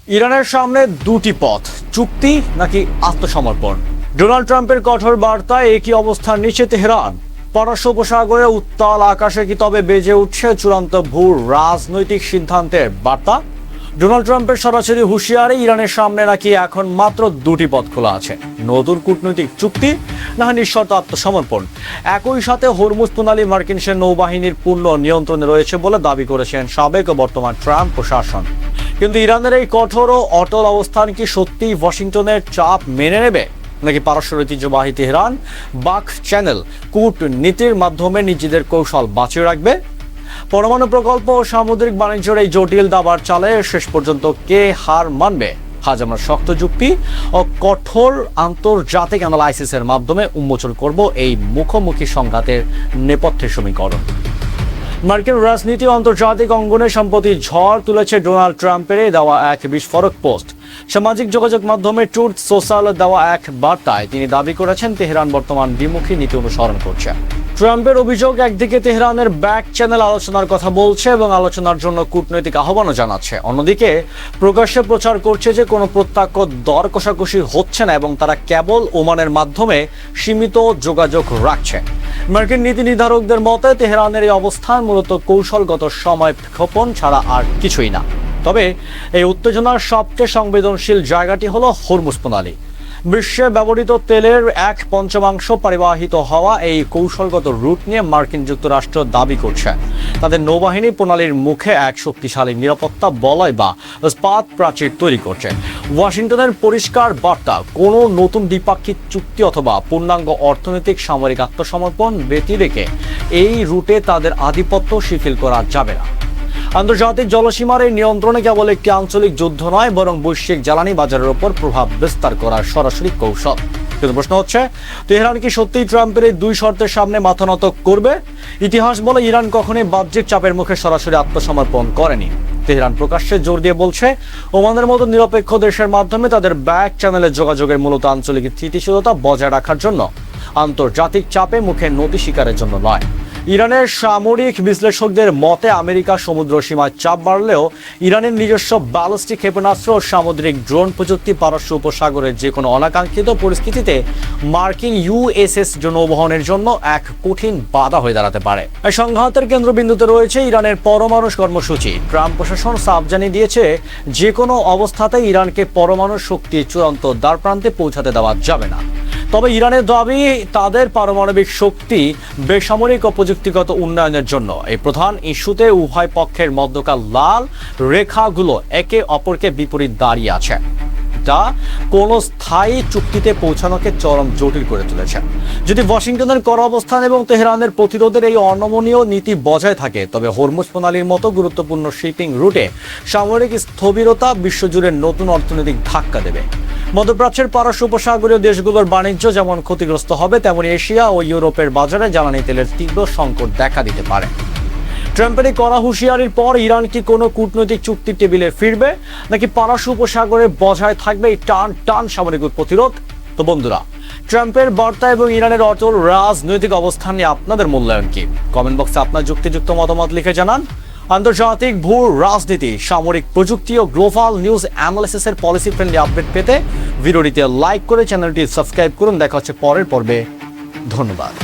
ইরানের সামনে দুটি পথ, চুক্তি নাকি আত্মসমর্পণ। ডোনাল্ড ট্রাম্পের কঠোর বার্তায় একই অবস্থান নিচ্ছে তেহরান। পারস্য উপসাগরে উত্তাল আকাশে কি তবে বেজে উঠছে চূড়ান্ত ভূ রাজনৈতিক সিদ্ধান্তের বার্তা? ডোনাল্ড ট্রাম্পের সরাসরি হুঁশিয়ারি ইরানের সামনে নাকি এখন মাত্র দুটি পথ খোলা আছে, নতুন কূটনৈতিক চুক্তি না নিঃশর্ত আত্মসমর্পণ। একই সাথে হরমুজ প্রণালী মার্কিন নৌবাহিনীর পূর্ণ নিয়ন্ত্রণে রয়েছে বলে দাবি করেছেন সাবেক ও বর্তমান ট্রাম্প প্রশাসন। কিন্তু ইরানের এই কঠোর ও অটল অবস্থান কি সত্যিই ওয়াশিংটনের চাপ মেনে নেবে, নাকি পারস্য ঐতিহ্যবাহী তেহরান বাক চ্যানেল কূটনীতির মাধ্যমে নিজেদের কৌশল বাঁচিয়ে রাখবে? পরমাণু প্রকল্প ও সামুদ্রিক বাণিজ্যের এই জটিল দাবার চালে শেষ পর্যন্ত কে হার মানবে? আজ আমরা শক্ত যুক্তি ও কঠোর আন্তর্জাতিক অ্যানালাইসিসের মাধ্যমে উন্মোচন করব এই মুখোমুখি সংঘাতের নেপথ্যের সমীকরণ। মার্কিন রাজনীতি ও আন্তর্জাতিক অঙ্গনে সম্প্রতি ঝড় তুলেছে ডোনাল্ড ট্রাম্পের দেওয়া এক বিস্ফোরক পোস্ট। সামাজিক যোগাযোগ মাধ্যমে ট্রুথ সোশ্যাল দেওয়া এক বার্তায় তিনি দাবি করেছেন তেহরান বর্তমান দ্বিমুখী নীতি অনুসরণ করছে। ট্রাম্পের অভিযোগ, একদিকে তেহরানের ব্যাক চ্যানেল আলোচনার কথা বলছে এবং আলোচনার জন্য কূটনৈতিক আহ্বানও জানাচ্ছে, অন্যদিকে প্রকাশ্যে প্রচার করছে যে কোনো প্রত্যক্ষ দর কষাকষি হচ্ছে না এবং তারা কেবল ওমানের মাধ্যমে সীমিত যোগাযোগ রাখছে। মার্কিন নীতি নির্ধারকদের মতে তেহরানের এই অবস্থান মূলত কৌশলগত সময় ক্ষেপণ ছাড়া আর কিছুই না। তবে এই উত্তেজনার সবচেয়ে সংবেদনশীল জায়গাটি হলো হরমুজ প্রণালী। বিশ্বে ব্যবহৃত তেলের 1/5 পরিবাহিত হওয়া এই কৌশলগত রুট নিয়ে মার্কিন যুক্তরাষ্ট্র দাবি করছে তাদের নৌবাহিনী প্রণালীর মুখে এক শক্তিশালী নিরাপত্তা বলয় বা ইস্পাত প্রাচীর তৈরি করছে। ওয়াশিংটনের পরিষ্কার বার্তা, কোনো নতুন দ্বিপাক্ষিক চুক্তি অথবা পূর্ণাঙ্গ অর্থনৈতিক সামরিক আত্মসমর্পণ ব্যতি রেখে এই রুটে তাদের আধিপত্য শিথিল করা যাবে না। আন্তর্জাতিক জলসীমার এই নিয়ন্ত্রণে কেবল একটি আঞ্চলিক যুদ্ধ নয়, বরং বৈশ্বিক জ্বালানি বাজারের উপর প্রভাব বিস্তার করার সরাসরি কৌশল। কিন্তু প্রশ্ন হচ্ছে, তেহরান কি সত্যিই ট্রাম্পের এই দুই শর্তের সামনে মাথা নত করবে? ইতিহাস বলে ইরান কখনোই বাহ্যিক চাপের মুখে সরাসরি আত্মসমর্পণ করেনি। তেহরান প্রকাশ্যে জোর দিয়ে বলছে ওমানের মতো নিরপেক্ষ দেশের মাধ্যমে তাদের ব্যাক চ্যানেলে যোগাযোগের মূলত আঞ্চলিক স্থিতিশীলতা বজায় রাখার জন্য, আন্তর্জাতিক চাপে মুখে নতি শিকারের জন্য নয়। ইরানের সামরিক বিশ্লেষকদের মতে আমেরিকা সমুদ্র সীমায় চাপ বাড়লেও ইরানের নিজস্ব ব্যালিস্টিক ক্ষেপণাস্ত্র ও সামুদ্রিক ড্রোন প্রযুক্তি পারস্য উপসাগরের যে কোনো অনাকাঙ্ক্ষিত পরিস্থিতিতে মার্কিন ইউএসএস নৌবহনের জন্য এক কঠিন বাধা হয়ে দাঁড়াতে পারে। এই সংঘাতের কেন্দ্রবিন্দুতে রয়েছে ইরানের পরমাণু কর্মসূচি। ট্রাম্প প্রশাসন সাফ জানিয়ে দিয়েছে যে কোনো অবস্থাতে ইরানকে পরমাণু শক্তির চূড়ান্ত দ্বারপ্রান্তে পৌঁছাতে দেওয়া যাবে না। তবে ইরানের দাবি তাদের পারমাণবিক শক্তি বেসামরিক ও প্রযুক্তিগত উন্নয়নের জন্য। এই প্রধান ইস্যুতে উভয় পক্ষের মধ্যকার লাল রেখাগুলো একে অপরকে বিপরীত দাঁড়িয়ে আছে, যা কোনো স্থায়ী চুক্তিতে পৌঁছানোকে চরম জটিল করে তুলেছে। যদি ওয়াশিংটনের কড়া অবস্থান এবং তেহরানের প্রতিরোধের এই অনমনীয় নীতি বজায় থাকে, তবে হরমুজ প্রণালীর মতো গুরুত্বপূর্ণ শিপিং রুটে সামরিক স্থবিরতা বিশ্বজুড়ে নতুন অর্থনৈতিক ধাক্কা দেবে। মধ্যপ্রাচ্যের পারস্য উপসাগরীয় দেশগুলোর বাণিজ্য যেমন ক্ষতিগ্রস্ত হবে, তেমনি এশিয়া ও ইউরোপের বাজারে জ্বালানি তেলের তীব্র সংকট দেখা দিতে পারে। ট্রাম্পের এই কড়া হুঁশিয়ারির পর ইরান কি কোনো কূটনৈতিক চুক্তির টেবিলে ফিরবে, নাকি পারস্য উপসাগরে বজায় থাকবে এই টান সামরিক প্রতিরোধ? তো বন্ধুরা, ট্রাম্পের বার্তা এবং ইরানের অটল রাজনৈতিক অবস্থান নিয়ে আপনাদের মূল্যায়ন কি? কমেন্ট বক্সে আপনার যুক্তিযুক্ত মতামত লিখে জানান। আন্তর্জাতিক ভূ রাজনীতি, সামরিক প্রযুক্তি ও গ্লোবাল নিউজ অ্যানালিসিসের পলিসি ফ্রেন্ডলি আপডেট পেতে ভিডিওটিতে লাইক করে চ্যানেলটি সাবস্ক্রাইব করুন। দেখা হচ্ছে পরের পর্বে। ধন্যবাদ।